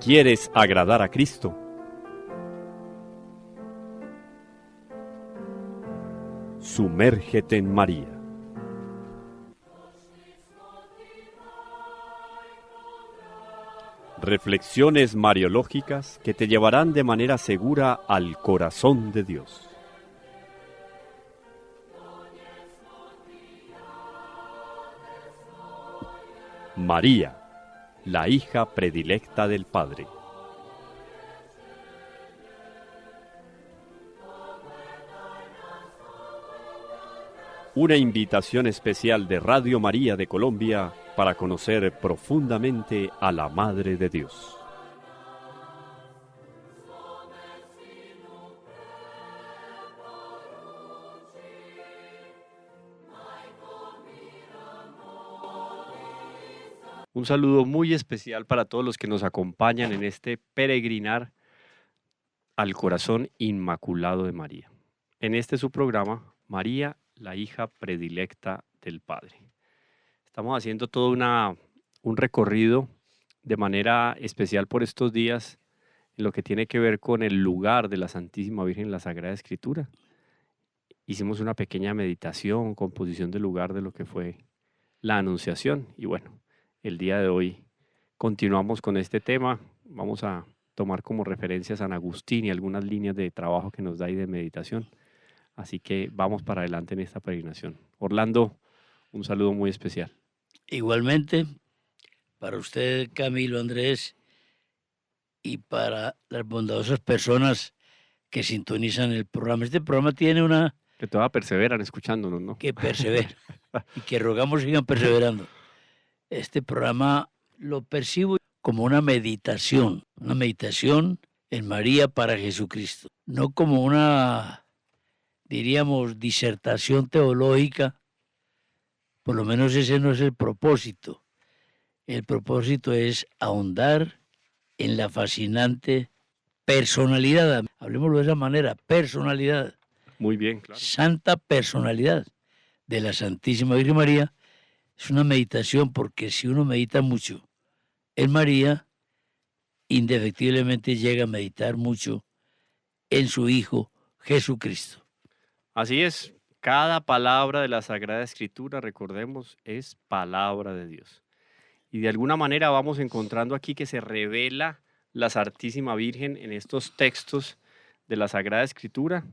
¿Quieres agradar a Cristo? Sumérgete en María. Reflexiones mariológicas que te llevarán de manera segura al corazón de Dios. María, la hija predilecta del Padre. Una invitación especial de Radio María de Colombia para conocer profundamente a la Madre de Dios. Un saludo muy especial para todos los que nos acompañan en este peregrinar al corazón inmaculado de María. En este su programa, María, la hija predilecta del Padre. Estamos haciendo todo un recorrido de manera especial por estos días en lo que tiene que ver con el lugar de la Santísima Virgen en la Sagrada Escritura. Hicimos una pequeña meditación, composición del lugar de lo que fue la Anunciación. Y bueno, el día de hoy continuamos con este tema. Vamos a tomar como referencia a San Agustín y algunas líneas de trabajo que nos da y de meditación. Así que vamos para adelante en esta peregrinación. Orlando, un saludo muy especial. Igualmente, para usted, Camilo, Andrés, y para las bondadosas personas que sintonizan el programa. Este programa tiene una... Que todavía perseveran escuchándonos, ¿no? Que persevera y que rogamos sigan perseverando. Este programa lo percibo como una meditación en María para Jesucristo, no como una, diríamos, disertación teológica. Por lo menos ese no es el propósito. El propósito es ahondar en la fascinante personalidad, hablemoslo de esa manera, personalidad. Muy bien, claro. Santa personalidad de la Santísima Virgen María. Es una meditación porque si uno medita mucho en María, indefectiblemente llega a meditar mucho en su Hijo Jesucristo. Así es, cada palabra de la Sagrada Escritura, recordemos, es palabra de Dios. Y de alguna manera vamos encontrando aquí que se revela la Santísima Virgen en estos textos de la Sagrada Escritura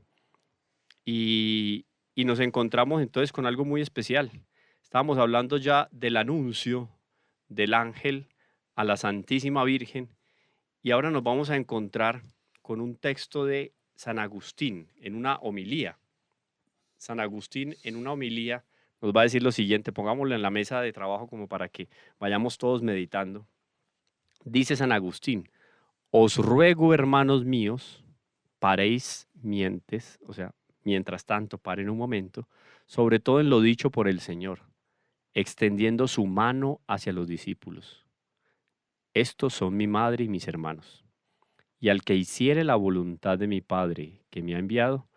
y nos encontramos entonces con algo muy especial. Estábamos hablando ya del anuncio del ángel a la Santísima Virgen y ahora nos vamos a encontrar con un texto de San Agustín en una homilía. San Agustín en una homilía nos va a decir lo siguiente, pongámoslo en la mesa de trabajo como para que vayamos todos meditando. Dice San Agustín: os ruego, hermanos míos, paréis mientes, o sea, mientras tanto, paren un momento, sobre todo en lo dicho por el Señor, extendiendo su mano hacia los discípulos. Estos son mi madre y mis hermanos. Y al que hiciere la voluntad de mi Padre que me ha enviado,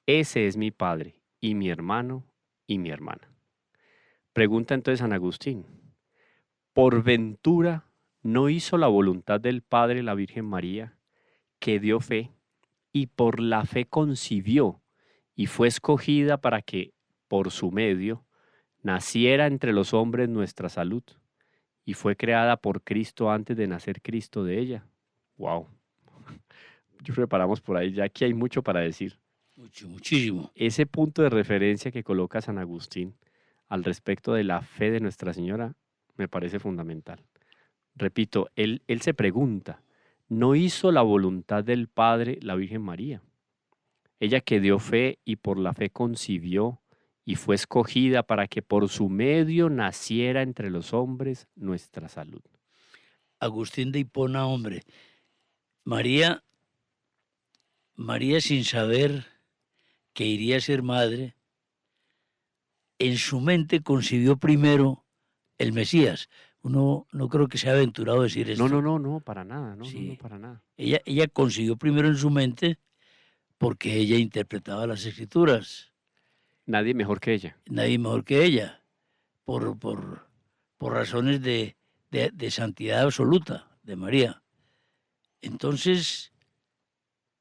ese es mi Padre y mi hermano y mi hermana. Pregunta entonces San Agustín: ¿por ventura no hizo la voluntad del Padre la Virgen María, que dio fe, y por la fe concibió, y fue escogida para que, por su medio, naciera entre los hombres nuestra salud, y fue creada por Cristo antes de nacer Cristo de ella? ¡Wow! Yo preparamos por ahí, ya aquí hay mucho para decir. Muchísimo. Ese punto de referencia que coloca San Agustín al respecto de la fe de Nuestra Señora me parece fundamental. Repito, él se pregunta, ¿no hizo la voluntad del Padre la Virgen María? Ella que dio fe y por la fe concibió y fue escogida para que por su medio naciera entre los hombres nuestra salud. Agustín de Hipona, hombre. María sin saber que iría a ser madre, en su mente concibió primero el Mesías. Uno no creo que se haya aventurado a decir esto. No, para nada, Sí. no, para nada. Ella concibió primero en su mente porque ella interpretaba las Escrituras. Nadie mejor que ella. Nadie mejor que ella, por razones de santidad absoluta de María. Entonces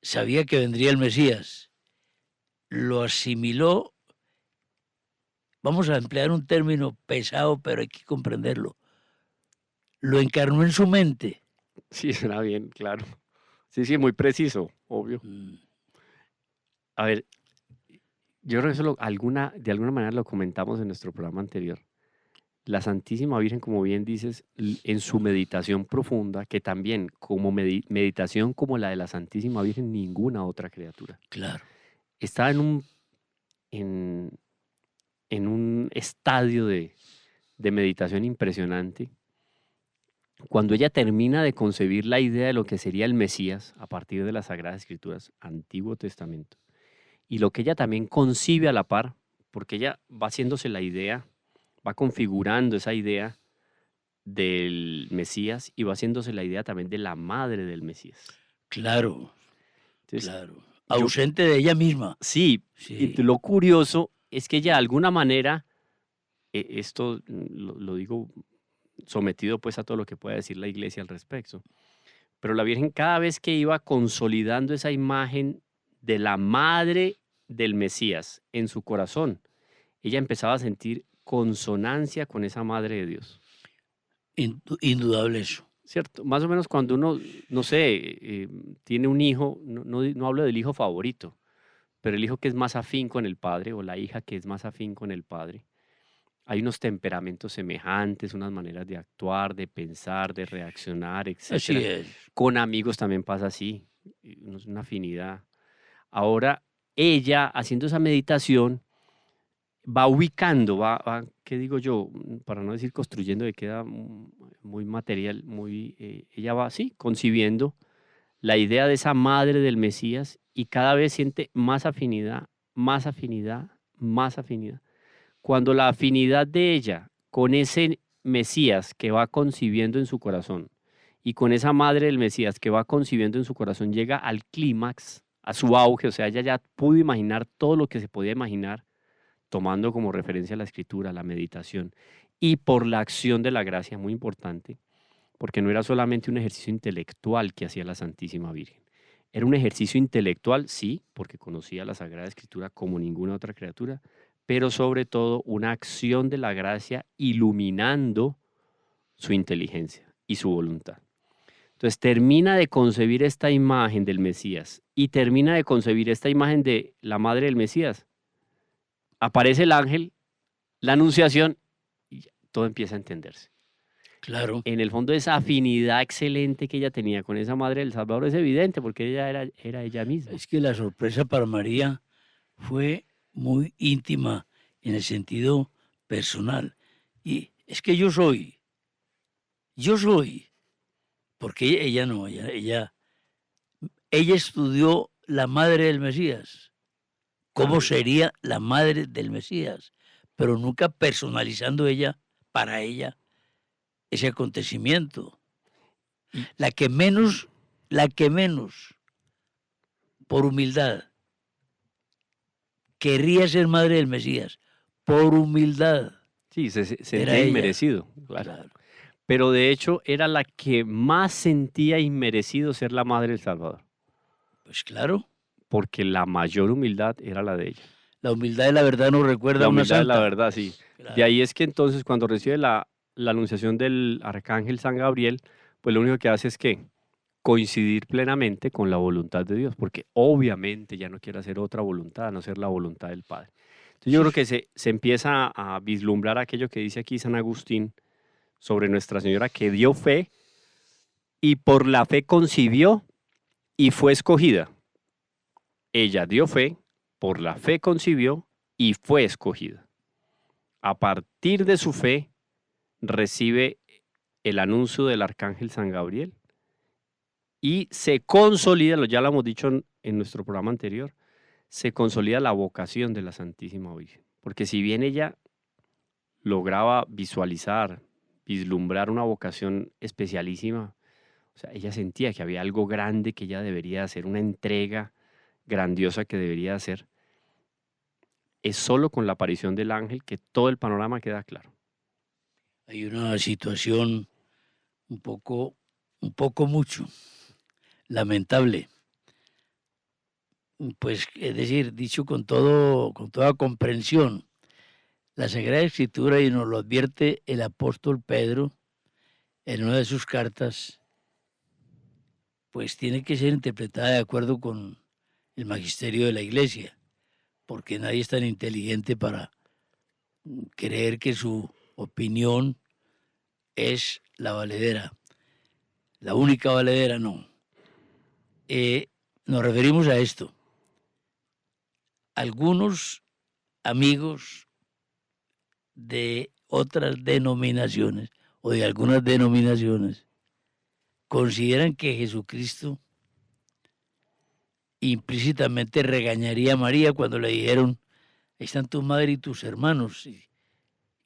sabía que vendría el Mesías. Lo asimiló, vamos a emplear un término pesado, pero hay que comprenderlo. Lo encarnó en su mente. Sí, suena bien, claro. Sí, sí, muy preciso, obvio. Mm, A ver, yo creo que eso de alguna manera lo comentamos en nuestro programa anterior. La Santísima Virgen, como bien dices, en su meditación profunda, que también como meditación como la de la Santísima Virgen, ninguna otra criatura. claro. Estaba en, en un estadio de meditación impresionante. Cuando ella termina de concebir la idea de lo que sería el Mesías a partir de las Sagradas Escrituras, Antiguo Testamento, y lo que ella también concibe a la par, porque ella va haciéndose la idea, va configurando esa idea del Mesías y va haciéndose la idea también de la madre del Mesías. Claro, Entonces, claro. yo Ausente de ella misma. sí, y Sí, lo curioso es que ella de alguna manera, esto lo digo sometido pues a todo lo que pueda decir la iglesia al respecto, pero la Virgen cada vez que iba consolidando esa imagen de la madre del Mesías en su corazón, ella empezaba a sentir consonancia con esa madre de Dios. indudable eso. ¿Cierto? Más o menos cuando uno, no sé, tiene un hijo, no hablo del hijo favorito, pero el hijo que es más afín con el padre o la hija que es más afín con el padre. Hay unos temperamentos semejantes, unas maneras de actuar, de pensar, de reaccionar, Así etcétera. es. Con amigos también pasa así, una afinidad. Ahora, ella haciendo esa meditación va ubicando, ¿qué digo yo? Para no decir construyendo, que queda muy material, ella va así, concibiendo la idea de esa madre del Mesías y cada vez siente más afinidad, más afinidad, más afinidad. Cuando la afinidad de ella con ese Mesías que va concibiendo en su corazón y con esa madre del Mesías que va concibiendo en su corazón llega al clímax, a su auge, o sea, ella ya pudo imaginar todo lo que se podía imaginar, tomando como referencia la escritura, la meditación, y por la acción de la gracia, muy importante, porque no era solamente un ejercicio intelectual que hacía la Santísima Virgen. Era un ejercicio intelectual, sí, porque conocía la Sagrada Escritura como ninguna otra criatura, pero sobre todo una acción de la gracia iluminando su inteligencia y su voluntad. Entonces termina de concebir esta imagen del Mesías y termina de concebir esta imagen de la madre del Mesías. Aparece el ángel, la anunciación y todo empieza a entenderse. Claro. En el fondo esa afinidad excelente que ella tenía con esa madre del Salvador es evidente porque ella era ella misma. Es que la sorpresa para María fue muy íntima en el sentido personal. Y es que yo soy, porque ella no, ella estudió la madre del Mesías, cómo Claro. sería la madre del Mesías, pero nunca personalizando ella, para ella, ese acontecimiento. Y La que menos, por humildad, querría ser madre del Mesías, por humildad, sí, se era sentía ella. inmerecido, claro. Claro. Pero de hecho era la que más sentía inmerecido ser la madre del Salvador, Pues claro, porque la mayor humildad era la de ella. la humildad de la verdad nos recuerda La a una humildad de la santa. verdad, sí. De Claro. ahí es que entonces cuando recibe la anunciación del arcángel San Gabriel, pues lo único que hace es que coincidir plenamente con la voluntad de Dios, porque obviamente ya no quiere hacer otra voluntad, a no ser la voluntad del Padre. Entonces yo Sí, creo que se empieza a vislumbrar aquello que dice aquí San Agustín sobre Nuestra Señora, que dio fe y por la fe concibió y fue escogida. Ella dio fe, por la fe concibió y fue escogida. A partir de su fe recibe el anuncio del arcángel San Gabriel y se consolida, ya lo hemos dicho en nuestro programa anterior, se consolida la vocación de la Santísima Virgen. Porque si bien ella lograba visualizar, vislumbrar una vocación especialísima, o sea, ella sentía que había algo grande que ella debería hacer, una entrega grandiosa que debería hacer. Es solo con la aparición del ángel que todo el panorama queda claro. hay una situación un poco mucho. lamentable. Pues, es decir, dicho con toda comprensión, la Sagrada Escritura, y nos lo advierte el apóstol Pedro en una de sus cartas, pues tiene que ser interpretada de acuerdo con el magisterio de la Iglesia, porque nadie es tan inteligente para creer que su opinión es la valedera, la única valedera, no. Nos referimos a esto. Algunos amigos de otras denominaciones o de algunas denominaciones consideran que Jesucristo implícitamente regañaría a María cuando le dijeron: ahí están tu madre y tus hermanos,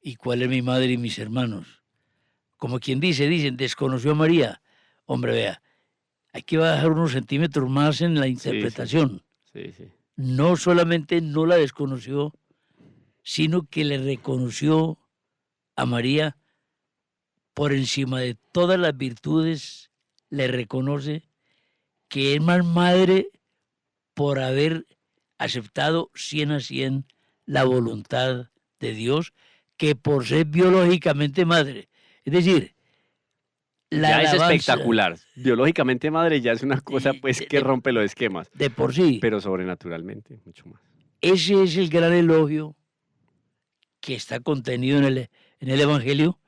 y cuál es mi madre y mis hermanos. Como quien dicen, desconoció a María. Hombre, vea, hay que bajar unos centímetros más en la interpretación. Sí. No solamente no la desconoció, sino que le reconoció a María por encima de todas las virtudes, le reconoce que es más madre por haber aceptado 100% la voluntad de Dios que por ser biológicamente madre. Es decir, la Ya es alabanza espectacular. Biológicamente madre ya es una cosa pues que rompe los esquemas, de por sí. pero sobrenaturalmente mucho más. Ese es el gran elogio que está contenido en el Evangelio,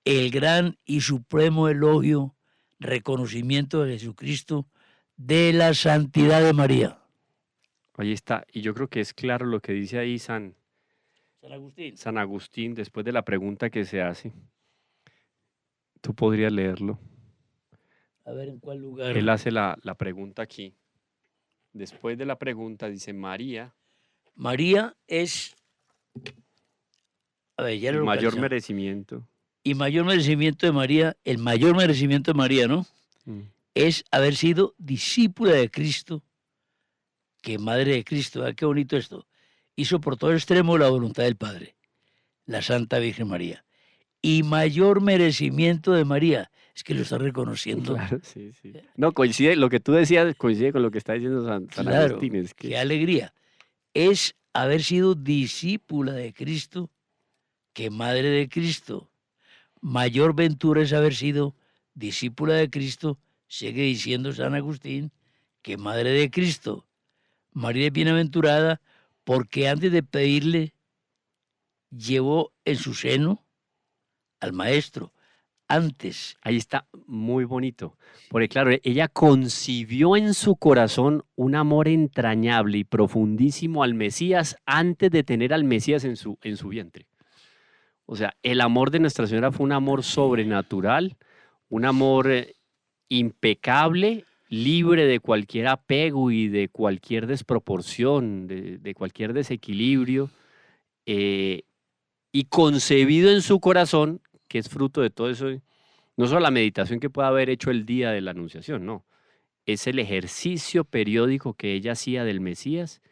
el gran y supremo elogio, reconocimiento de Jesucristo de la santidad de María. Ahí está, y yo creo que es claro lo que dice ahí San Agustín después de la pregunta que se hace. Tú podrías leerlo. A ver, ¿en cuál lugar? Él hace la pregunta aquí. Después de la pregunta dice María. María es, a ver, ya El lo mayor localizamos. merecimiento. Y mayor merecimiento de María, el mayor merecimiento de María, ¿no? Es haber sido discípula de Cristo, que madre de Cristo. ¿Qué bonito esto? Hizo por todo extremo la voluntad del Padre, la Santa Virgen María. Y mayor merecimiento de María, es que lo está reconociendo. Claro, sí. No, coincide, lo que tú decías coincide con lo que está diciendo San Claro, Agustín. Es que... qué alegría. Es haber sido discípula de Cristo, que madre de Cristo. Mayor ventura es haber sido discípula de Cristo, sigue diciendo San Agustín, que madre de Cristo. María es bienaventurada porque antes de pedirle llevó en su seno al Maestro. Antes. Ahí está muy bonito, porque claro, ella concibió en su corazón un amor entrañable y profundísimo al Mesías antes de tener al Mesías en su vientre. O sea, el amor de Nuestra Señora fue un amor sobrenatural, un amor impecable, libre de cualquier apego y de cualquier desproporción, de cualquier desequilibrio, y concebido en su corazón, que es fruto de todo eso, no solo la meditación que pueda haber hecho el día de la Anunciación, no, es el ejercicio periódico que ella hacía del Mesías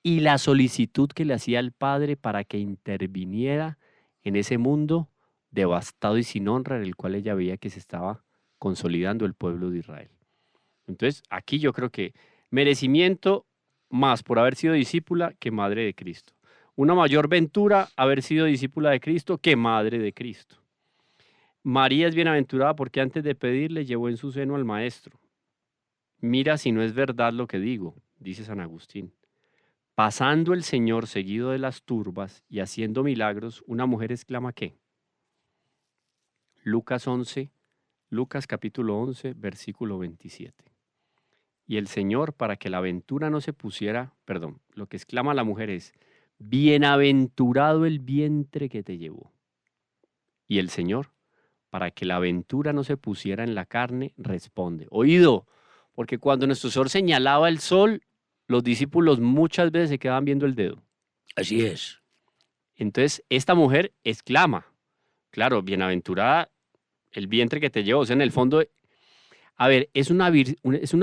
y la solicitud que le hacía al Padre para que interviniera en ese mundo devastado y sin honra en el cual ella veía que se estaba consolidando el pueblo de Israel. Entonces, aquí yo creo que merecimiento más por haber sido discípula que madre de Cristo. Una mayor ventura haber sido discípula de Cristo que madre de Cristo. María es bienaventurada porque antes de pedirle llevó en su seno al Maestro. Mira si no es verdad lo que digo, dice San Agustín. Pasando el Señor seguido de las turbas y haciendo milagros, una mujer exclama ¿qué? Lucas capítulo 11, versículo 27. Y el Señor, para que la aventura no se pusiera, lo que exclama la mujer es, bienaventurado el vientre que te llevó. Y el Señor, para que la aventura no se pusiera en la carne, responde, oído, porque cuando nuestro Señor señalaba el sol, los discípulos muchas veces se quedaban viendo el dedo. Así es. Entonces, esta mujer exclama, claro, bienaventurada el vientre que te llevó. O sea, en el fondo, a ver, es una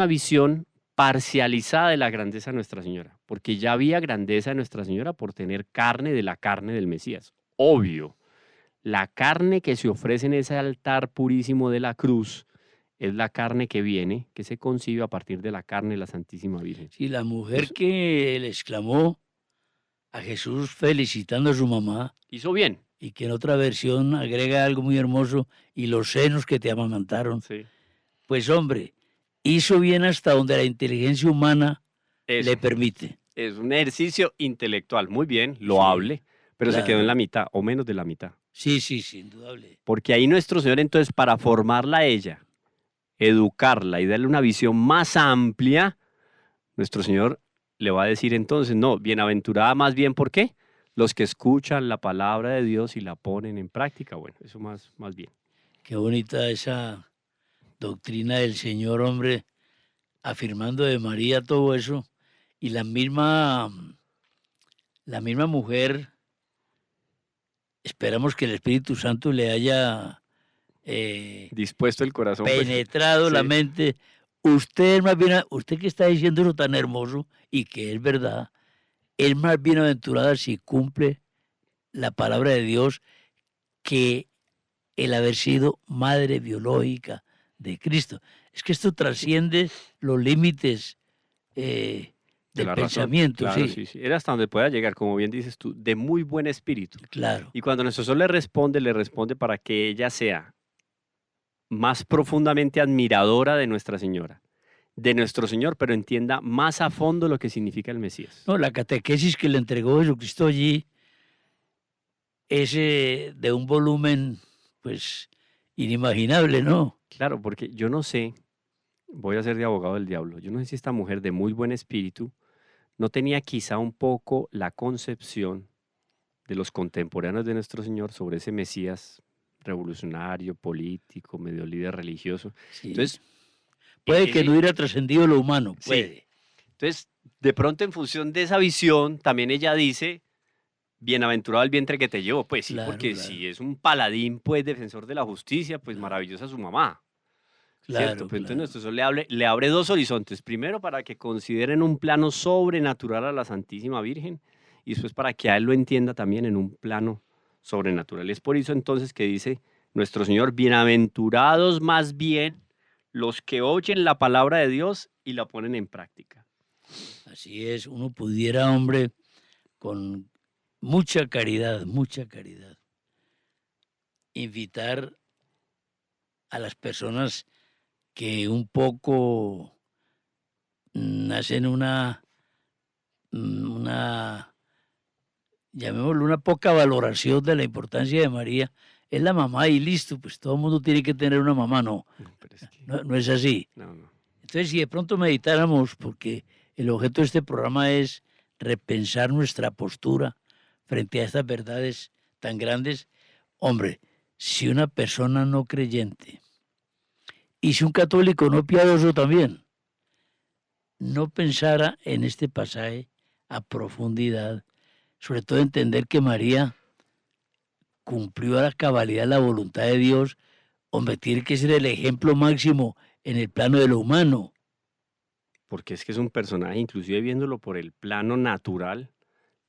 visión parcializada de la grandeza de Nuestra Señora, porque ya había grandeza de Nuestra Señora por tener carne de la carne del Mesías. Obvio, la carne que se ofrece en ese altar purísimo de la cruz es la carne que viene, que se concibe a partir de la carne de la Santísima Virgen. Sí, la mujer Eso que le exclamó a Jesús felicitando a su mamá, hizo bien. y que en otra versión agrega algo muy hermoso, y los senos que te amamantaron. Sí. Pues hombre, hizo bien hasta donde la inteligencia humana Eso. le permite. Es un ejercicio intelectual, muy bien, Sí, loable, pero se quedó en claro. la mitad o menos de la mitad. Sí, sí, sí, indudable. Porque ahí nuestro Señor, entonces, para formarla a ella, educarla y darle una visión más amplia, nuestro Señor le va a decir entonces, no, bienaventurada más bien, ¿por qué? Los que escuchan la palabra de Dios y la ponen en práctica. Bueno, eso más bien. Qué bonita esa doctrina del Señor, hombre, afirmando de María todo eso. Y la misma mujer, esperamos que el Espíritu Santo le haya Dispuesto el corazón, pues, penetrado la sí, mente. Usted es más bien, usted que está diciendo eso tan hermoso y que es verdad, es más bienaventurada si cumple la palabra de Dios que el haber sido madre biológica de Cristo. Es que esto trasciende los límites de del la razón. pensamiento, Claro, sí, sí, sí. Era hasta donde pueda llegar, como bien dices tú, de muy buen espíritu. claro, Y cuando nuestro Señor le responde para que ella sea más profundamente admiradora de Nuestra Señora, de nuestro Señor, pero entienda más a fondo lo que significa el Mesías. no, la catequesis que le entregó Jesucristo allí es de un volumen, pues, inimaginable, ¿no? Claro, porque yo no sé, voy a ser de abogado del diablo, yo no sé si esta mujer de muy buen espíritu no tenía quizá un poco la concepción de los contemporáneos de nuestro Señor sobre ese Mesías revolucionario, político, medio líder religioso. Sí. Entonces, Puede que no ese, hubiera trascendido lo humano, sí, puede. entonces, de pronto en función de esa visión, también ella dice, bienaventurado el vientre que te llevó. Pues sí, Claro, porque claro, si es un paladín, pues defensor de la justicia, pues claro, maravillosa su mamá, ¿cierto? claro, Pero entonces claro. nuestro Señor le abre dos horizontes. Primero, para que consideren un plano sobrenatural a la Santísima Virgen, y después para que a él lo entienda también en un plano sobrenatural. Y es por eso entonces que dice nuestro Señor, bienaventurados más bien los que oyen la palabra de Dios y la ponen en práctica. Así es, uno pudiera, hombre, con mucha caridad, invitar a las personas que un poco hacen una, llamémoslo, una poca valoración de la importancia de María. Es la mamá y listo, pues todo el mundo tiene que tener una mamá, no, No, pero es que, no es así. no. Entonces, si de pronto meditáramos, porque el objeto de este programa es repensar nuestra postura frente a estas verdades tan grandes, hombre, si una persona no creyente y si un católico no piadoso también no pensara en este pasaje a profundidad, sobre todo entender que María cumplió a la cabalidad la voluntad de Dios, hombre, tiene que ser el ejemplo máximo en el plano de lo humano. Porque es que es un personaje, inclusive viéndolo por el plano natural,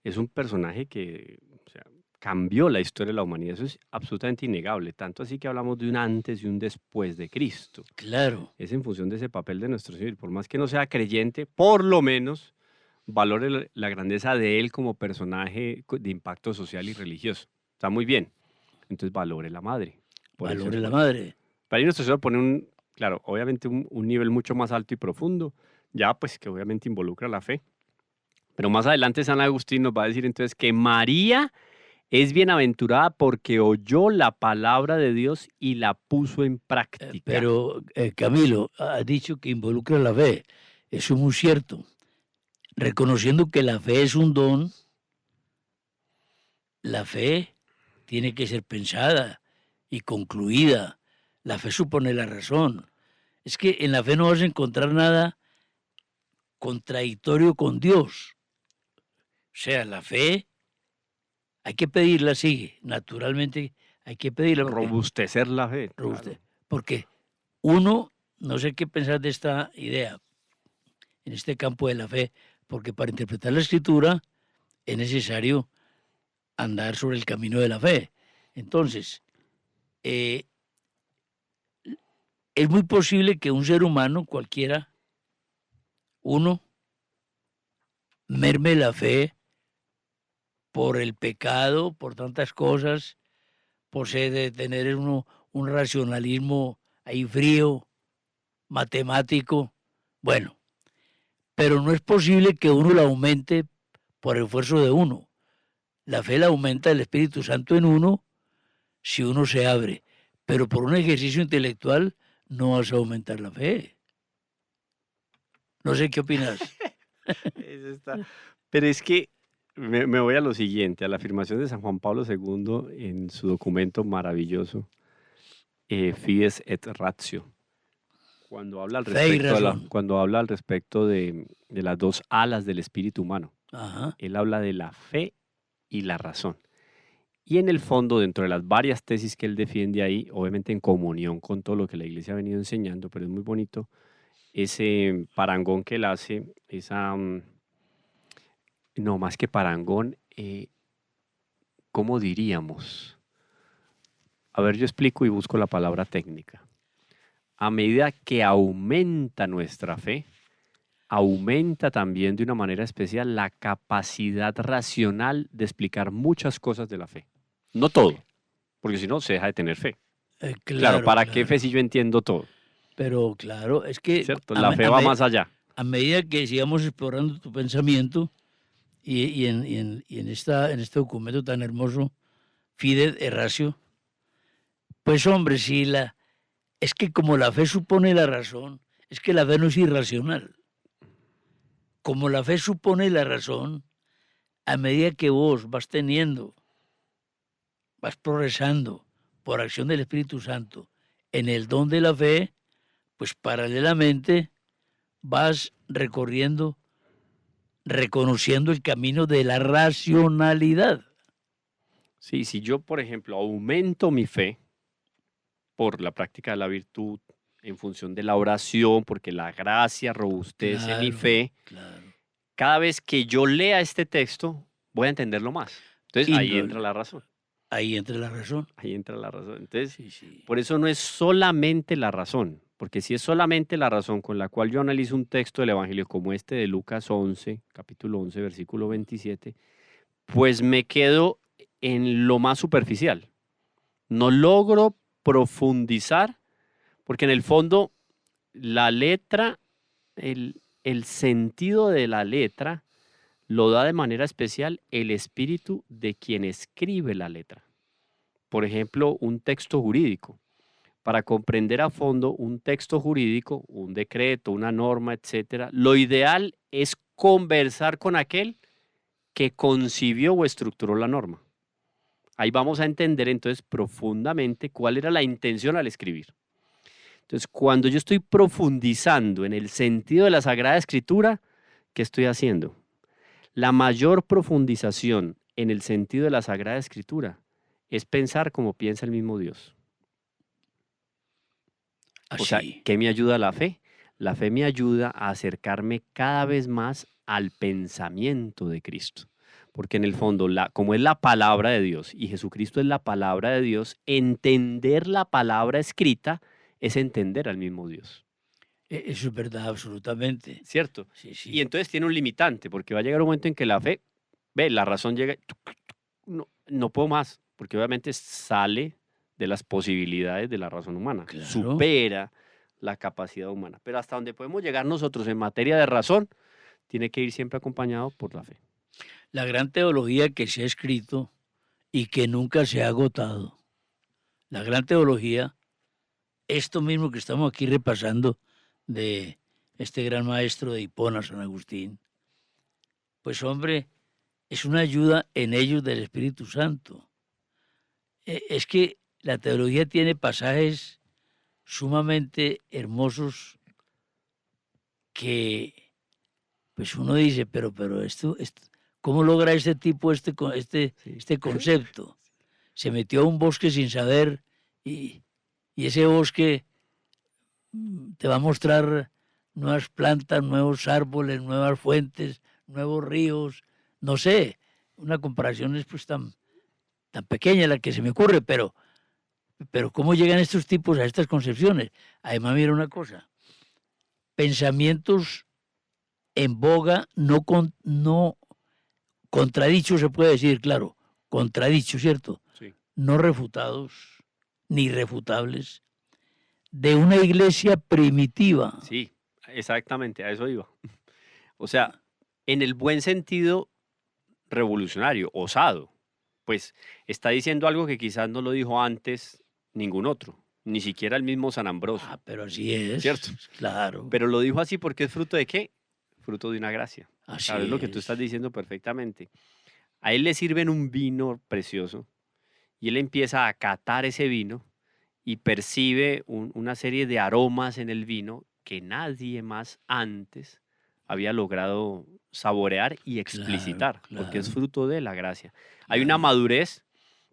es un personaje que, o sea, cambió la historia de la humanidad. Eso es absolutamente innegable. Tanto así que hablamos de un antes y un después de Cristo. Claro, Es en función de ese papel de nuestro Señor. Por más que no sea creyente, por lo menos valore la grandeza de él como personaje de impacto social y religioso. Está muy bien. Entonces valore la madre. Por eso es valore la bueno. madre. Para ahí nuestro Señor pone claro, obviamente un nivel mucho más alto y profundo, ya pues que obviamente involucra la fe. Pero más adelante San Agustín nos va a decir entonces que María es bienaventurada porque oyó la palabra de Dios y la puso en práctica. Pero Camilo ha dicho que involucra la fe. Eso es muy cierto. Reconociendo que la fe es un don, la fe tiene que ser pensada y concluida. La fe supone la razón. Es que en la fe no vas a encontrar nada contradictorio con Dios. O sea, la fe hay que pedirla, sí, naturalmente hay que pedirla Robustecer la fe, robuste- claro. porque uno, no sé qué pensar de esta idea en este campo de la fe, porque para interpretar la escritura es necesario andar sobre el camino de la fe. Entonces, eh, es muy posible que un ser humano cualquiera, uno, merme la fe por el pecado, por tantas cosas, por tener un racionalismo ahí frío, matemático. Bueno, pero no es posible que uno la aumente por el esfuerzo de uno. La fe la aumenta el Espíritu Santo en uno si uno se abre, pero por un ejercicio intelectual no vas a aumentar la fe. No sé qué opinas. Eso está. Pero es que me voy a lo siguiente, a la afirmación de San Juan Pablo II en su documento maravilloso, Fides et Ratio, cuando habla al Fe y respecto, razón. cuando habla al respecto de las dos alas del espíritu humano. Ajá. Él habla de la fe y la razón. Y en el fondo, dentro de las varias tesis que él defiende ahí, obviamente en comunión con todo lo que la iglesia ha venido enseñando, pero es muy bonito ese parangón que él hace, no más que parangón, ¿cómo diríamos? A ver, yo explico y busco la palabra técnica. A medida que aumenta nuestra fe, aumenta también de una manera especial la capacidad racional de explicar muchas cosas de la fe. No todo, porque si no se deja de tener fe. Claro, Claro, ¿para qué fe claro. si yo entiendo todo? Pero claro, es que ¿Cierto? La fe va más allá. a medida que sigamos explorando tu pensamiento en este documento tan hermoso, Fide et Ratio, pues hombre, es que como la fe supone la razón, es que la fe no es irracional. Como la fe supone la razón, a medida que vos vas progresando por acción del Espíritu Santo en el don de la fe, pues paralelamente vas reconociendo el camino de la racionalidad. Sí, si yo, por ejemplo, aumento mi fe por la práctica de la virtud, en función de la oración, porque la gracia robustece mi Claro, fe, claro. cada vez que yo lea este texto, voy a entenderlo más. Entonces ahí entra la razón. Ahí entra la razón. Ahí entra la razón. Entonces, Sí, sí. por eso no es solamente la razón, porque si es solamente la razón con la cual yo analizo un texto del Evangelio como este de Lucas 11, capítulo 11, versículo 27, pues me quedo en lo más superficial. No logro profundizar, porque en el fondo la letra, el sentido de la letra lo da de manera especial el espíritu de quien escribe la letra. Por ejemplo, un texto jurídico. Para comprender a fondo un texto jurídico, un decreto, una norma, etcétera, lo ideal es conversar con aquel que concibió o estructuró la norma. Ahí vamos a entender entonces profundamente cuál era la intención al escribir. Entonces, cuando yo estoy profundizando en el sentido de la Sagrada Escritura, ¿qué estoy haciendo? La mayor profundización en el sentido de la Sagrada Escritura es pensar como piensa el mismo Dios. O sea, Así. ¿qué me ayuda la fe? La fe me ayuda a acercarme cada vez más al pensamiento de Cristo. Porque en el fondo, como es la palabra de Dios y Jesucristo es la palabra de Dios, entender la palabra escrita es entender al mismo Dios. Eso es verdad, absolutamente. ¿Cierto? Sí, Y sí. entonces tiene un limitante, porque va a llegar un momento en que la fe, la razón llega, no puedo más, porque obviamente sale de las posibilidades de la razón humana, Claro. supera la capacidad humana. Pero hasta donde podemos llegar nosotros en materia de razón, tiene que ir siempre acompañado por la fe. La gran teología que se ha escrito y que nunca se ha agotado. La gran teología, esto mismo que estamos aquí repasando de este gran maestro de Hipona, San Agustín, pues hombre, es una ayuda en ellos del Espíritu Santo. Es que la teología tiene pasajes sumamente hermosos que pues uno dice, pero esto ¿cómo logra este tipo Sí. este concepto? Se metió a un bosque sin saber y ese bosque te va a mostrar nuevas plantas, nuevos árboles, nuevas fuentes, nuevos ríos, no sé, una comparación es pues tan pequeña la que se me ocurre, pero Pero ¿cómo llegan estos tipos a estas concepciones? Además, mira una cosa, pensamientos en boga, no contradichos, se puede decir, claro, contradichos, ¿cierto? Sí. No refutados ni refutables, de una iglesia primitiva. Sí, exactamente, a eso iba. O sea, en el buen sentido revolucionario, osado, pues está diciendo algo que quizás no lo dijo antes ningún otro, ni siquiera el mismo San Ambrosio, Ah, pero así es, ¿cierto? claro, Pero lo dijo así porque es fruto de qué? Fruto de una gracia. así Claro, es lo que tú es. estás diciendo perfectamente. A él le sirven un vino precioso y él empieza a catar ese vino y percibe una serie de aromas en el vino que nadie más antes había logrado saborear y Claro, explicitar, porque es claro, fruto de la gracia. Hay una claro. madurez,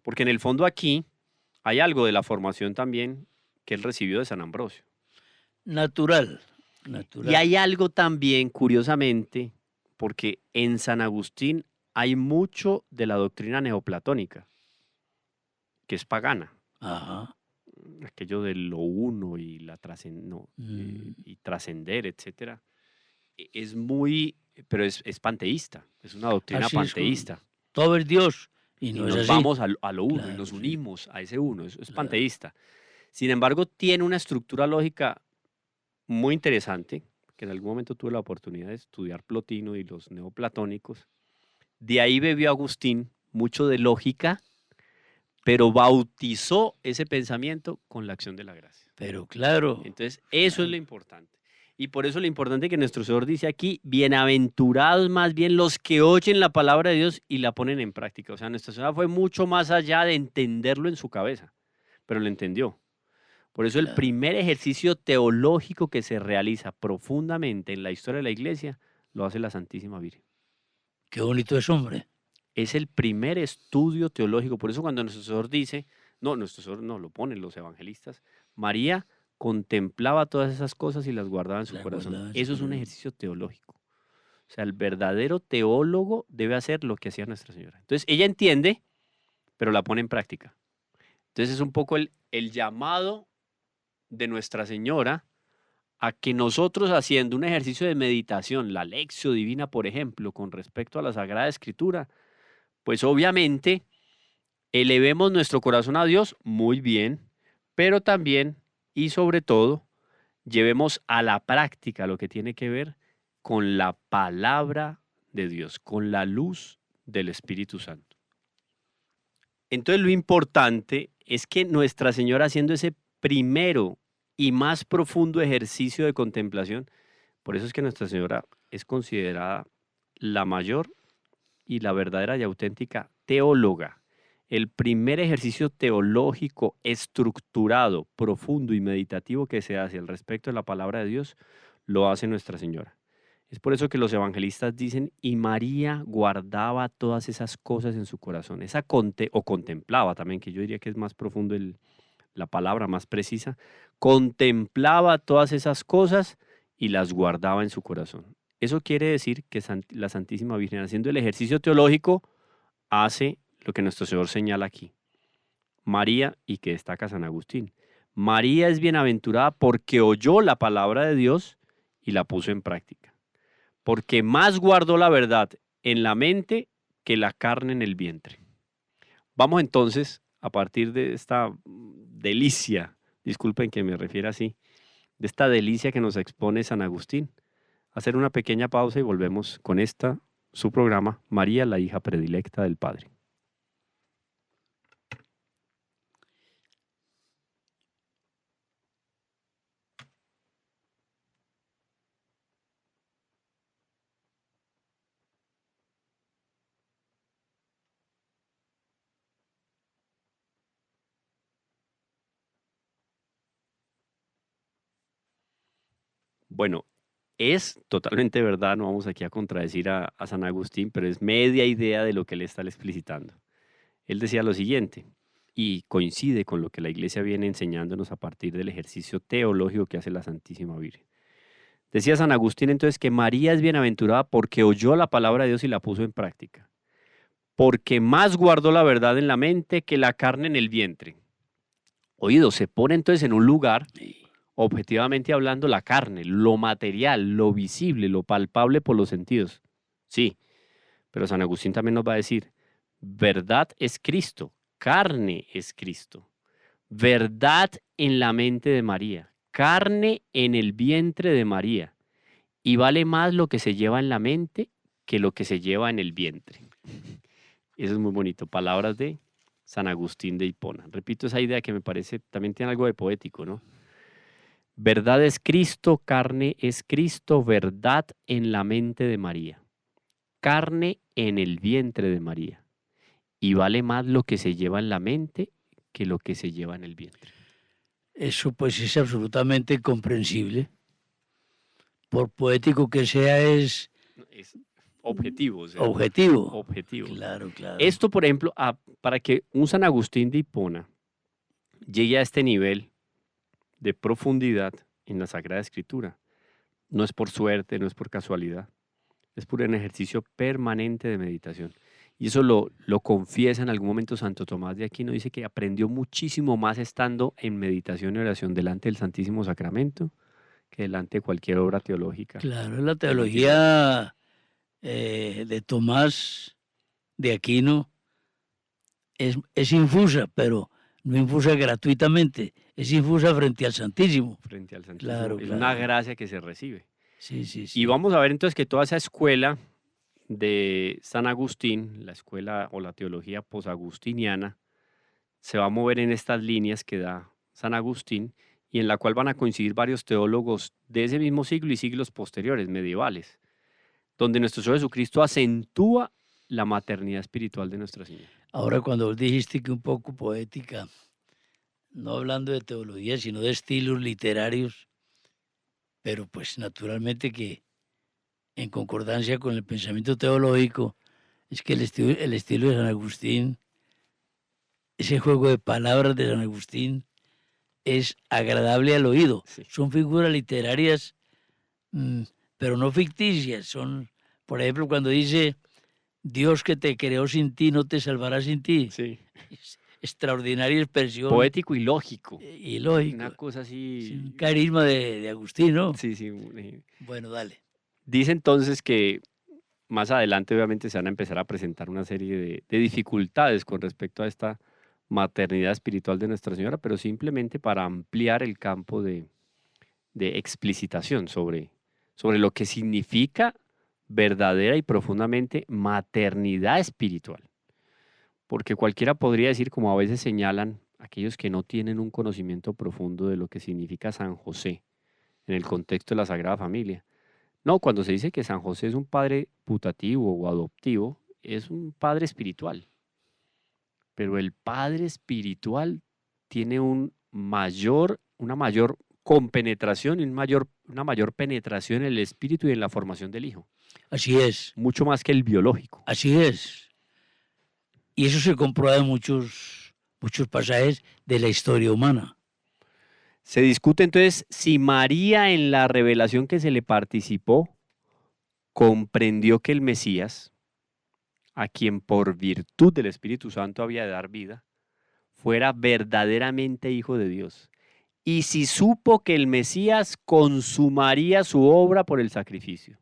porque en el fondo aquí hay algo de la formación también que él recibió de San Ambrosio. Natural, Y natural. hay algo también, curiosamente, porque en San Agustín hay mucho de la doctrina neoplatónica, que es pagana. Ajá. Aquello de lo uno y la Mm. y trascender, etcétera, es muy, pero es panteísta, es una doctrina Así es, panteísta. todo es Dios y Y no es nos así. vamos a lo uno y Claro, nos sí, unimos a ese uno, es claro. panteísta. Sin embargo, tiene una estructura lógica muy interesante, que en algún momento tuve la oportunidad de estudiar Plotino y los neoplatónicos. De ahí bebió Agustín mucho de lógica, pero bautizó ese pensamiento con la acción de la gracia. Pero claro, Entonces, eso es lo claro. importante. Y por eso lo importante que nuestro Señor dice aquí, bienaventurados más bien los que oyen la palabra de Dios y la ponen en práctica. O sea, nuestra Señora fue mucho más allá de entenderlo en su cabeza, pero lo entendió. Por eso el Claro. primer ejercicio teológico que se realiza profundamente en la historia de la iglesia lo hace la Santísima Virgen. Qué bonito es, hombre. Es el primer estudio teológico. Por eso cuando nuestro Señor dice, no, nuestro Señor no lo ponen los evangelistas, María contemplaba todas esas cosas y las guardaba en su La corazón. guardaba en su Eso es un corazón. ejercicio teológico. O sea, el verdadero teólogo debe hacer lo que hacía Nuestra Señora. Entonces, ella entiende, pero la pone en práctica. Entonces, es un poco el llamado de Nuestra Señora a que nosotros haciendo un ejercicio de meditación, la lección divina, por ejemplo, con respecto a la Sagrada Escritura, pues obviamente elevemos nuestro corazón a Dios, muy bien, pero también y sobre todo llevemos a la práctica lo que tiene que ver con la palabra de Dios, con la luz del Espíritu Santo. Entonces lo importante es que Nuestra Señora haciendo ese primero y más profundo ejercicio de contemplación, por eso es que Nuestra Señora es considerada la mayor y la verdadera y auténtica teóloga. El primer ejercicio teológico estructurado, profundo y meditativo que se hace al respecto de la palabra de Dios, lo hace Nuestra Señora. Es por eso que los evangelistas dicen, y María guardaba todas esas cosas en su corazón, o contemplaba también, que yo diría que es más profundo la palabra, más precisa, contemplaba todas esas cosas y las guardaba en su corazón. Eso quiere decir que la Santísima Virgen, haciendo el ejercicio teológico, hace lo que nuestro Señor señala aquí. María, y que destaca San Agustín. María es bienaventurada porque oyó la palabra de Dios y la puso en práctica. Porque más guardó la verdad en la mente que la carne en el vientre. Vamos entonces, a partir de esta delicia, disculpen que me refiera así, de esta delicia que nos expone San Agustín, hacer una pequeña pausa y volvemos con su programa, María, la hija predilecta del Padre. Bueno, es totalmente verdad, no vamos aquí a contradecir a San Agustín, pero es media idea de lo que él está explicitando. Él decía lo siguiente, y coincide con lo que la Iglesia viene enseñándonos a partir del ejercicio teológico que hace la Santísima Virgen. Decía San Agustín entonces que María es bienaventurada porque oyó la palabra de Dios y la puso en práctica, porque más guardó la verdad en la mente que la carne en el vientre. Oído, se pone entonces en un lugar, Sí. objetivamente hablando, la carne, lo material, lo visible, lo palpable por los sentidos. Sí, pero San Agustín también nos va a decir, verdad es Cristo, carne es Cristo, verdad en la mente de María, carne en el vientre de María, y vale más lo que se lleva en la mente que lo que se lleva en el vientre. Eso es muy bonito, palabras de San Agustín de Hipona. Repito esa idea que me parece, también tiene algo de poético, ¿no? Verdad es Cristo, carne es Cristo, verdad en la mente de María, carne en el vientre de María. Y vale más lo que se lleva en la mente que lo que se lleva en el vientre. Eso pues es absolutamente comprensible. Por poético que sea, es Es objetivo, o sea, objetivo. objetivo. Claro, claro. Esto, por ejemplo, para que un San Agustín de Hipona llegue a este nivel de profundidad en la Sagrada Escritura, no es por suerte, no es por casualidad, es por un ejercicio permanente de meditación. Y eso lo confiesa en algún momento Santo Tomás de Aquino, dice que aprendió muchísimo más estando en meditación y oración delante del Santísimo Sacramento que delante de cualquier obra teológica. Claro, la del Antigüedad. teología de Tomás de Aquino es infusa, pero no infusa gratuitamente, es infusa frente al Santísimo. Frente al Santísimo. Claro, Es una claro. gracia que se recibe. Sí, sí, Y sí. vamos a ver entonces que toda esa escuela de San Agustín, la escuela o la teología posagustiniana, se va a mover en estas líneas que da San Agustín y en la cual van a coincidir varios teólogos de ese mismo siglo y siglos posteriores, medievales, donde nuestro Señor Jesucristo acentúa la maternidad espiritual de Nuestra Señora. Ahora cuando vos dijiste que un poco poética, no hablando de teología, sino de estilos literarios, pero pues naturalmente que en concordancia con el pensamiento teológico, es que el estilo de San Agustín, ese juego de palabras de San Agustín, es agradable al oído. Sí. Son figuras literarias, pero no ficticias. Son, por ejemplo, cuando dice, Dios que te creó sin ti no te salvará sin ti. Sí. Es extraordinaria expresión Poético y lógico. y lógico. Una cosa Es así. un carisma de Agustín, ¿no? Sí, sí. Bueno, dale. Dice entonces que más adelante obviamente se van a empezar a presentar una serie de dificultades con respecto a esta maternidad espiritual de Nuestra Señora, pero simplemente para ampliar el campo de explicitación sobre lo que significa verdadera y profundamente maternidad espiritual. Porque cualquiera podría decir, como a veces señalan aquellos que no tienen un conocimiento profundo de lo que significa San José en el contexto de la Sagrada Familia. No, cuando se dice que San José es un padre putativo o adoptivo, es un padre espiritual. Pero el padre espiritual tiene una mayor compenetración y una mayor penetración en el espíritu y en la formación del hijo. Así es, Mucho más que el biológico. así es. Y eso se comprueba en muchos pasajes de la historia humana. Se discute entonces si María en la revelación que se le participó comprendió que el Mesías, a quien por virtud del Espíritu Santo había de dar vida, fuera verdaderamente hijo de Dios. Y si supo que el Mesías consumaría su obra por el sacrificio.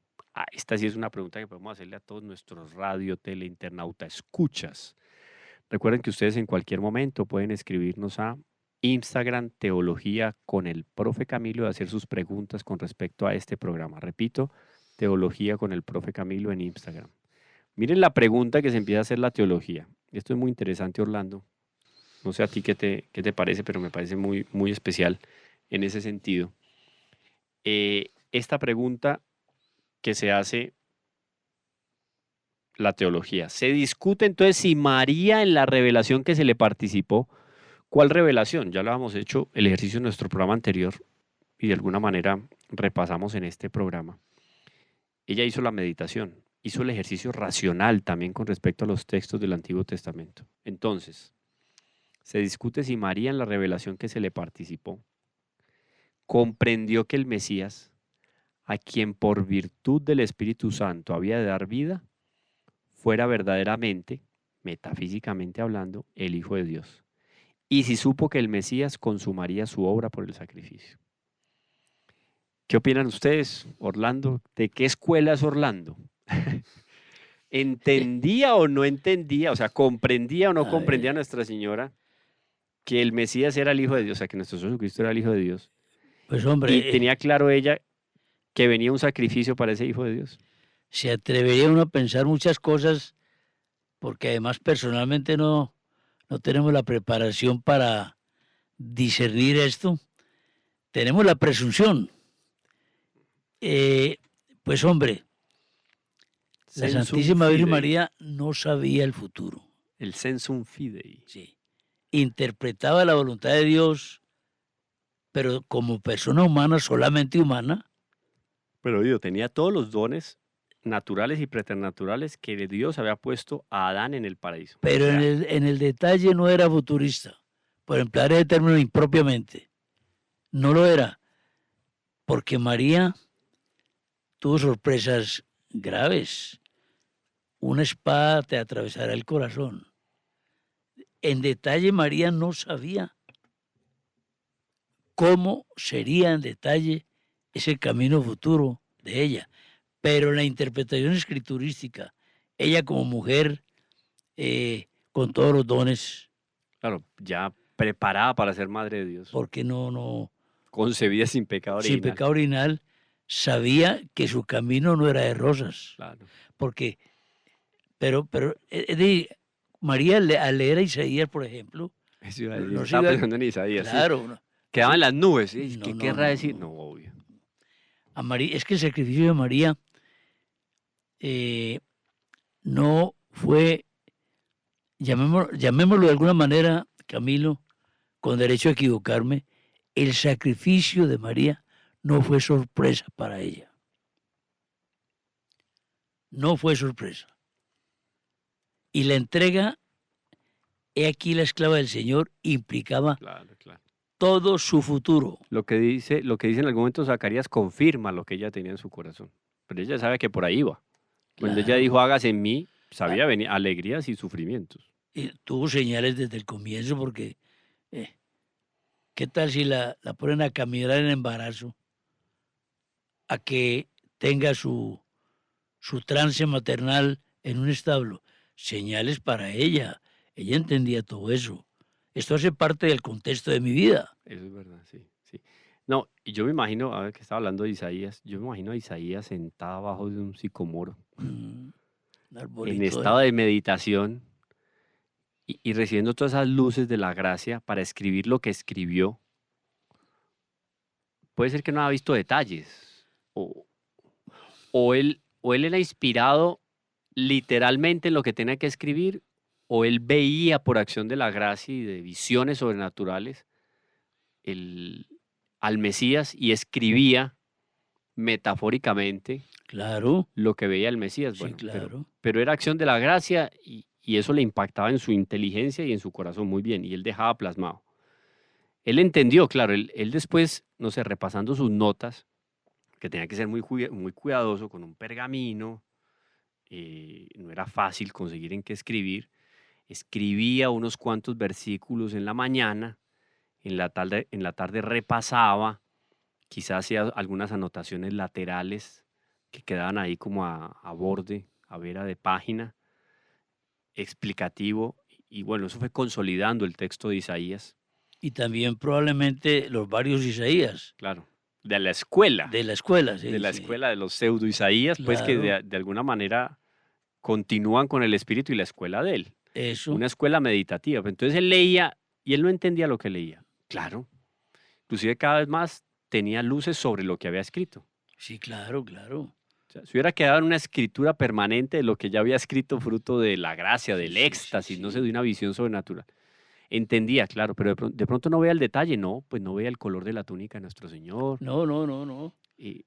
Esta sí es una pregunta que podemos hacerle a todos nuestros radio, tele, internauta, escuchas. Recuerden que ustedes en cualquier momento pueden escribirnos a Instagram Teología con el Profe Camilo y hacer sus preguntas con respecto a este programa. Repito, Teología con el Profe Camilo en Instagram. Miren la pregunta que se empieza a hacer la teología. Esto es muy interesante, Orlando. No sé a ti qué te parece, pero me parece muy, muy especial en ese sentido. Esta pregunta que se hace la teología. Se discute entonces si María en la revelación que se le participó, ¿cuál revelación? Ya lo habíamos hecho el ejercicio en nuestro programa anterior y de alguna manera repasamos en este programa. Ella hizo la meditación, hizo el ejercicio racional también con respecto a los textos del Antiguo Testamento. Entonces, se discute si María en la revelación que se le participó comprendió que el Mesías, a quien por virtud del Espíritu Santo había de dar vida, fuera verdaderamente, metafísicamente hablando, el Hijo de Dios. y si supo que el Mesías consumaría su obra por el sacrificio. ¿Qué opinan ustedes, Orlando? ¿De qué escuela es Orlando? ¿Entendía o no entendía? O sea, ¿comprendía o no A comprendía a ver, Nuestra Señora que el Mesías era el Hijo de Dios? O sea, que nuestro Jesucristo era el Hijo de Dios. pues Y hombre, tenía claro ella que venía un sacrificio para ese Hijo de Dios. se atrevería uno a pensar muchas cosas porque además personalmente no tenemos la preparación para discernir esto. Tenemos la presunción. Eh, pues hombre, la Sensum Santísima Virgen fidei. María no sabía el futuro. El sensum fidei. Sí. Interpretaba la voluntad de Dios, pero como persona humana, solamente humana, Pero digo, tenía todos los dones naturales y preternaturales que Dios había puesto a Adán en el paraíso. O pero sea, en el detalle no era futurista. Por emplear el término impropiamente. No lo era, porque María tuvo sorpresas graves. Una espada te atravesará el corazón. En detalle, María no sabía cómo sería en detalle ese camino futuro de ella, pero la interpretación escriturística, ella como mujer con todos los dones, claro, ya preparada para ser madre de Dios, porque no, concebida sin pecado sin original. pecado original, sabía que su camino no era de rosas, Claro. porque, pero es decir, María al leer a Isaías, por ejemplo, Eso iba a decir, no se estaba iba, pensando en Isaías, sí. claro, no Quedaba se- en las nubes, ¿sí? no, ¿Qué no, querrá no, decir? no. No, obvio. A María, es que el sacrificio de María no fue, llamémoslo de alguna manera, Camilo, con derecho a equivocarme, el sacrificio de María no fue sorpresa para ella. No fue sorpresa. Y la entrega, he aquí la esclava del Señor, implicaba Claro, claro. todo su futuro. Lo que dice en algún momento Zacarías confirma lo que ella tenía en su corazón. Pero ella sabe que por ahí va. Cuando ella Claro. dijo, hágase en mí, Ah, sabía venir alegrías y sufrimientos. y tuvo señales desde el comienzo porque, eh, ¿qué tal si la ponen a caminar en embarazo? A que tenga su trance maternal en un establo. Señales para ella. Ella entendía todo eso. Esto hace parte del contexto de mi vida. Eso es verdad, sí, sí. No, y yo me imagino, a ver que estaba hablando de Isaías, yo me imagino a Isaías sentado abajo de un sicomoro, Un en arbolito estado de meditación y recibiendo todas esas luces de la gracia para escribir lo que escribió. Puede ser que no haya visto detalles, o, o él era inspirado literalmente en lo que tenía que escribir, o él veía por acción de la gracia y de visiones sobrenaturales el, al Mesías y escribía metafóricamente Claro, lo que veía el Mesías. sí, Bueno, claro. pero era acción de la gracia y eso le impactaba en su inteligencia y en su corazón muy bien, y él dejaba plasmado. Él entendió, claro, él después, no sé, repasando sus notas, que tenía que ser muy cuidadoso con un pergamino, no era fácil conseguir en qué escribir, escribía unos cuantos versículos en la mañana, en la tarde repasaba, quizás hacía algunas anotaciones laterales que quedaban ahí como a borde, a vera de página, explicativo, y bueno, eso fue consolidando el texto de Isaías, Y también probablemente los varios Isaías claro, de la escuela, de la escuela, de sí, la sí. escuela de los pseudo Isaías, pues que Claro, de alguna manera continúan con el espíritu y la escuela de él, eso, una escuela meditativa. Pero entonces él leía y él no entendía lo que leía, claro, inclusive cada vez más tenía luces sobre lo que había escrito. sí, claro, claro. O sea, se hubiera quedado en una escritura permanente de lo que ya había escrito, fruto de la gracia, Sí, del sí, sí, éxtasis, no sé, de sí. una visión sobrenatural. Entendía, claro, pero de pronto no veía el detalle, no, pues no veía el color de la túnica de nuestro Señor. No, no, no, no. Es-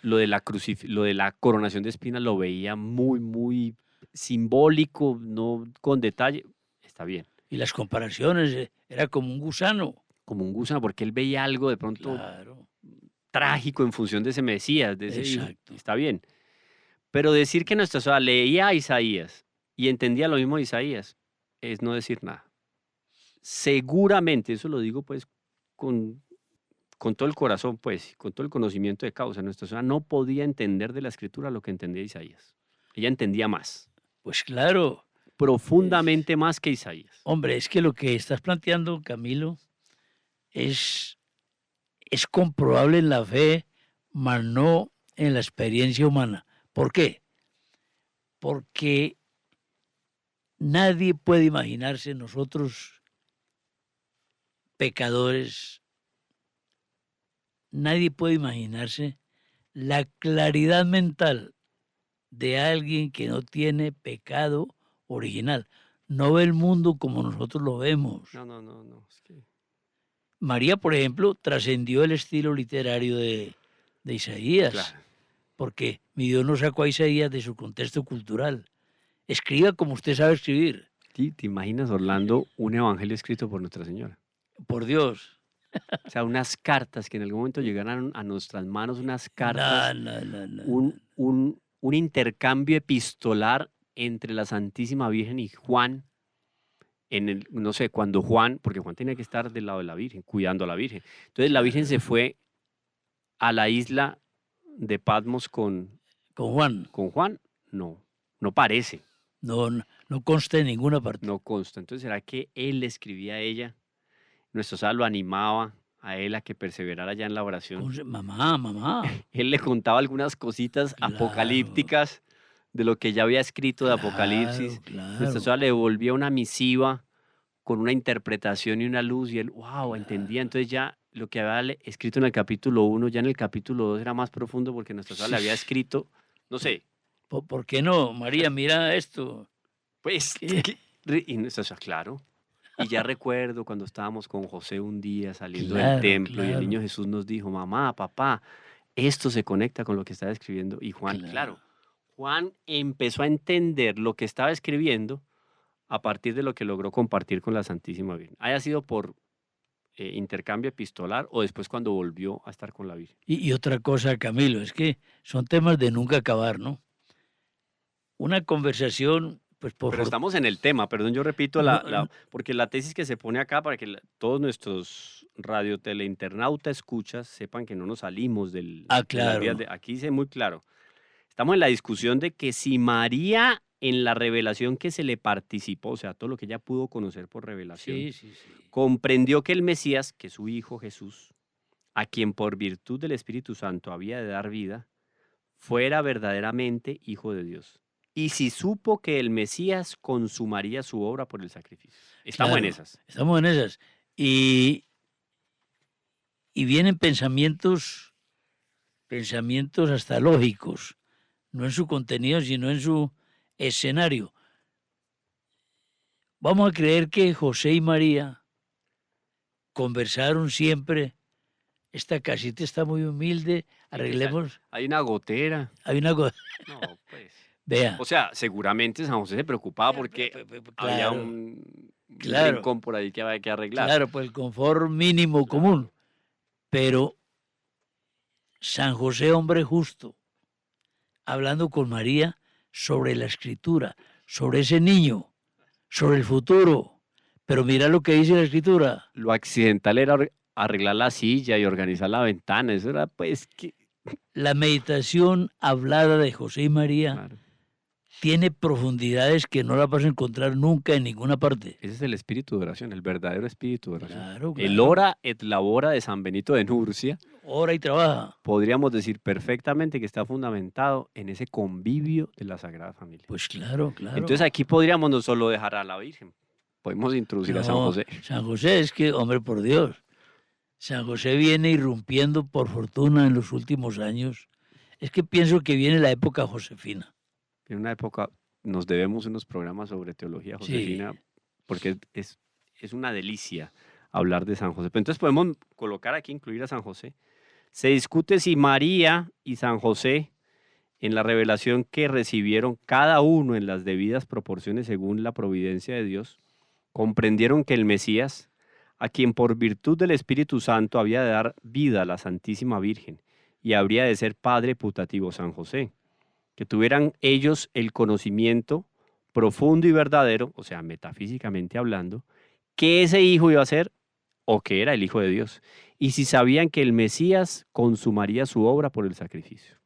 Lo de la coronación de espinas lo veía muy, muy simbólico, no con detalle. Está bien, Y las comparaciones, era como un gusano. como un gusano, porque él veía algo de pronto Claro, trágico en función de ese Mesías, de ese hijo. exacto. Está bien. Pero decir que nuestra sola leía a Isaías y entendía lo mismo de Isaías es no decir nada. seguramente, eso lo digo pues con todo el corazón, pues, con todo el conocimiento de causa, nuestra señora no podía entender de la escritura lo que entendía Isaías. Ella entendía más, Pues claro, es- profundamente más que Isaías. hombre, es que lo que estás planteando, Camilo, es, es comprobable en la fe, mas no en la experiencia humana. ¿Por qué? Porque nadie puede imaginarse nosotros, pecadores, nadie puede imaginarse la claridad mental de alguien que no tiene pecado original. No ve el mundo como nosotros lo vemos. No, es que María, por ejemplo, trascendió el estilo literario de Isaías, claro. porque mi Dios no sacó a Isaías de su contexto cultural. Escriba como usted sabe escribir, ¿Te imaginas, Orlando, un evangelio escrito por Nuestra Señora? por Dios. O sea, unas cartas que en algún momento llegaran a nuestras manos, unas No, cartas, no, no, no, no. un intercambio epistolar entre la Santísima Virgen y Juan, no sé, cuando Juan, porque Juan tenía que estar del lado de la Virgen, cuidando a la Virgen. Entonces la Virgen se Claro. fue a la isla de Patmos Con Juan, con Juan. No parece, no, no, no consta en ninguna parte. no consta. Entonces, ¿será que él le escribía a ella? Nuestro Sal lo animaba a él a que perseverara ya en la oración. Mamá, mamá. Él le contaba algunas cositas Claro, apocalípticas de lo que ya había escrito de claro, Apocalipsis. Nuestra claro. Sal le devolvía una misiva con una interpretación y una luz y él, wow, entendía. Claro. Entonces ya lo que había escrito en el capítulo 1, ya en el capítulo 2 era más profundo porque Nuestra Sal le había escrito, no sé, ¿Por qué no? María, mira esto. pues, ¿Qué? y Nuestra Sal, claro. Y ya recuerdo cuando estábamos con José un día saliendo del Claro, templo y el niño claro, Jesús nos dijo, mamá, papá, esto se conecta con lo que estaba escribiendo. Y Juan, claro. claro, Juan empezó a entender lo que estaba escribiendo a partir de lo que logró compartir con la Santísima Virgen. Haya sido por intercambio epistolar o después cuando volvió a estar con la Virgen. Y otra cosa, Camilo, es que son temas de nunca acabar, ¿no? Una conversación, pues por Pero estamos en el tema, perdón, yo repito, no, porque la tesis que se pone acá para que todos nuestros radioteleinternautas escuchas sepan que no nos salimos de las vías claro. de... Aquí dice muy claro, estamos en la discusión de que si María en la revelación que se le participó, o sea, todo lo que ella pudo conocer por revelación, Sí, sí, sí. comprendió que el Mesías, que es su Hijo Jesús, a quien por virtud del Espíritu Santo había de dar vida, fuera verdaderamente Hijo de Dios. Y si supo que el Mesías consumaría su obra por el sacrificio. Estamos en Claro, esas. estamos en esas. Y, y vienen pensamientos hasta lógicos, no en su contenido, sino en su escenario. Vamos a creer que José y María conversaron siempre. Esta casita está muy humilde, Y que arreglemos. hay una gotera. Hay una cosa, No, pues. vea, O sea, seguramente San José se preocupaba porque había claro, un claro, rincón por ahí que había que arreglar. claro, pues el confort mínimo común. Claro. Pero San José, hombre justo, hablando con María sobre la escritura, sobre ese niño, sobre el futuro. Pero mira lo que dice la escritura. Lo accidental era arreglar la silla y organizar la ventana. Eso era, pues, que. La meditación hablada de José y María Claro. tiene profundidades que no la vas a encontrar nunca en ninguna parte. Ese es el espíritu de oración, el verdadero espíritu de oración. Claro, El claro. ora et labora de San Benito de Nurcia, Ora y trabaja. podríamos decir perfectamente que está fundamentado en ese convivio de la Sagrada Familia. Pues claro, claro. Entonces aquí podríamos no solo dejar a la Virgen, podemos introducir a San No, José. San José es que, hombre, por Dios, San José viene irrumpiendo por fortuna en los últimos años. Es que pienso que viene la época josefina. En una época nos debemos unos programas sobre teología Sí, josefina porque es una delicia hablar de San José. Pero entonces podemos colocar aquí, incluir a San José. Se discute si María y San José, en la revelación que recibieron cada uno en las debidas proporciones según la providencia de Dios, comprendieron que el Mesías, a quien por virtud del Espíritu Santo había de dar vida a la Santísima Virgen y habría de ser Padre putativo San José, que tuvieran ellos el conocimiento profundo y verdadero, o sea, metafísicamente hablando, que ese hijo iba a ser o que era el Hijo de Dios. Y si sabían que el Mesías consumaría su obra por el sacrificio.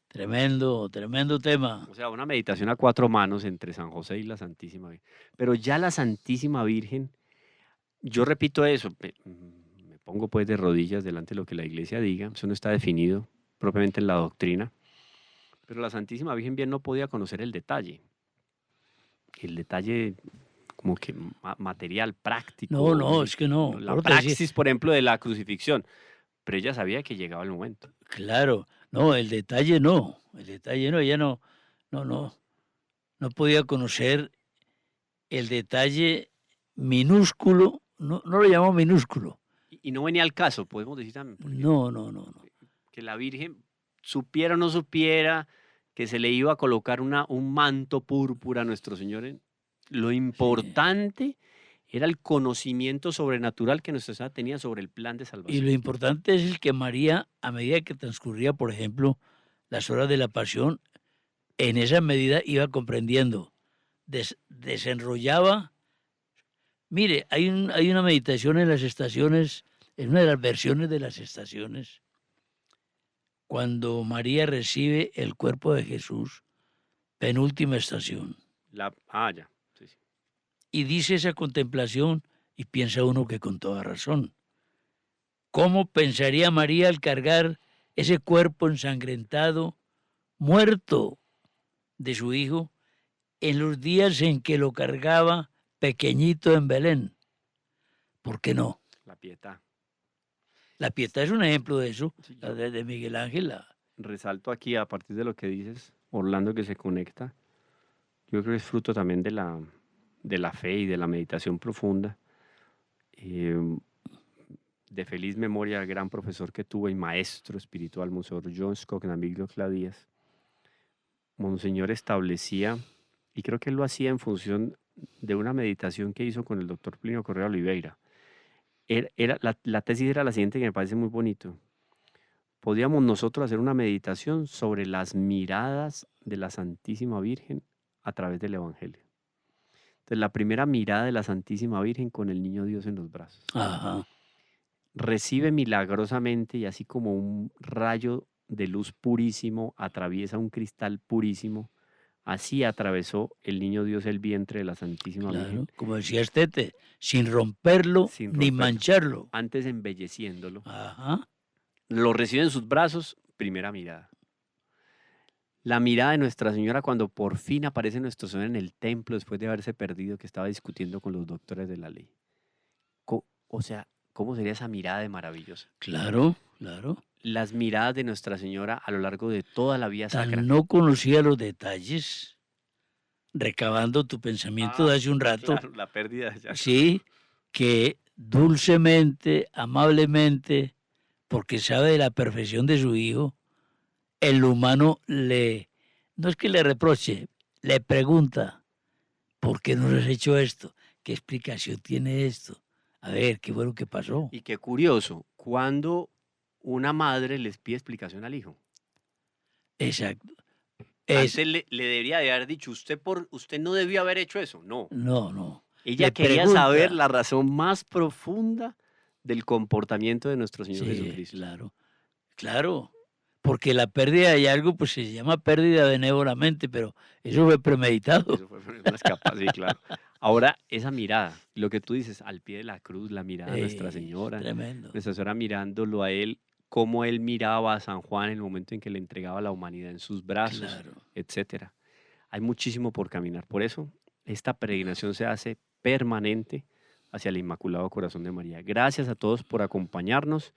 Tremendo, tremendo tema. O sea, una meditación a cuatro manos entre San José y la Santísima Virgen. Pero ya la Santísima Virgen, yo repito eso, me pongo pues de rodillas delante de lo que la Iglesia diga, eso no está definido propiamente en la doctrina, pero la Santísima Virgen bien no podía conocer el detalle como que material, práctico, No, es que no. la Por eso te decía, praxis, por ejemplo, de la crucifixión, pero ella sabía que llegaba el momento. claro, no, el detalle no, ella no podía conocer el detalle minúsculo, no lo llamó minúsculo, Y no venía al caso, podemos decir también, porque no. que la Virgen supiera o no supiera que se le iba a colocar un manto púrpura a nuestro Señor. Lo Sí. importante era el conocimiento sobrenatural que nuestra Señora tenía sobre el plan de Y salvación. lo importante es el que María, a medida que transcurría, por ejemplo, las horas de la pasión, en esa medida iba comprendiendo, desenrollaba. Mire, hay una meditación en las estaciones, en una de las versiones de las estaciones, cuando María recibe el cuerpo de Jesús, penúltima estación, Ya. Sí, sí. y dice esa contemplación, y piensa uno que con toda razón. ¿Cómo pensaría María al cargar ese cuerpo ensangrentado, muerto de su hijo, en los días en que lo cargaba pequeñito en Belén? ¿Por qué no? La pietad. La Pietà es un ejemplo de eso, Sí, la yo de Miguel Ángel. resalto aquí, a partir de lo que dices, Orlando, que se conecta, yo creo que es fruto también de la fe y de la meditación profunda. Eh, de feliz memoria, el gran profesor que tuve y maestro espiritual, Monseñor John Scognamiglio Cladías. Monseñor establecía, y creo que él lo hacía en función de una meditación que hizo con el doctor Plinio Correa Oliveira. La tesis era la siguiente, que me parece muy bonito. Podíamos nosotros hacer una meditación sobre las miradas de la Santísima Virgen a través del Evangelio. Entonces, la primera mirada de la Santísima Virgen con el Niño Dios en los brazos. Ajá. Recibe milagrosamente, y así como un rayo de luz purísimo atraviesa un cristal purísimo, así atravesó el Niño Dios el vientre de la Santísima Claro, Virgen, como decía Estete, sin romperlo sin ni romperlo, mancharlo. antes embelleciéndolo. Ajá. Lo recibe en sus brazos, primera mirada. La mirada de Nuestra Señora cuando por fin aparece nuestro Señor en el templo después de haberse perdido, que estaba discutiendo con los doctores de la ley. O sea, ¿cómo sería esa mirada de maravillosa? Claro. Las miradas de Nuestra Señora a lo largo de toda la vía sacra. No conocía los detalles, recabando tu pensamiento de hace un rato, Claro, la pérdida de Jacob. sí, que dulcemente, amablemente, porque sabe de la perfección de su hijo, el humano no es que le reproche, le pregunta, ¿por qué no has hecho esto? ¿Qué explicación tiene esto? A ver, ¿qué fue lo que pasó? Y qué curioso, cuando una madre les pide explicación al hijo. Exacto. Antes le debería de haber dicho, usted no debió haber hecho eso. No. No. Ella Le quería saber pregunta. la razón más profunda del comportamiento de nuestro Señor Sí, Jesucristo. claro. Porque la pérdida de algo, pues se llama pérdida benévolamente, pero eso fue premeditado. Eso fue una escapada, sí, claro. Ahora, esa mirada, lo que tú dices, al pie de la cruz, la mirada de Nuestra Señora, Tremendo. Nuestra Señora mirándolo a él, cómo él miraba a San Juan en el momento en que le entregaba la humanidad en sus brazos, Claro. etcétera. Hay muchísimo por caminar. Por eso, esta peregrinación se hace permanente hacia el Inmaculado Corazón de María. Gracias a todos por acompañarnos.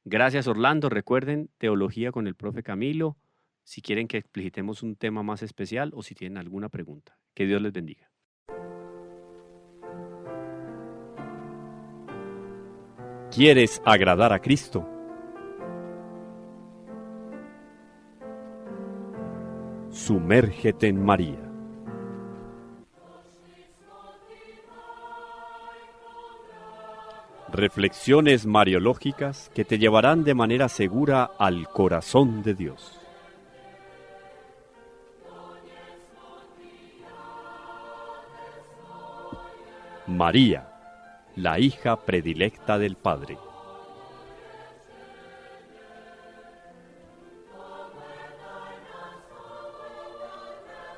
Gracias, Orlando. Recuerden, Teología con el profe Camilo. Si quieren que explicitemos un tema más especial o si tienen alguna pregunta. Que Dios les bendiga. ¿Quieres agradar a Cristo? Sumérgete en María. Reflexiones mariológicas que te llevarán de manera segura al corazón de Dios. María, la hija predilecta del Padre.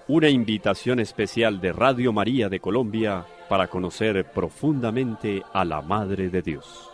Una invitación especial de Radio María de Colombia para conocer profundamente a la Madre de Dios.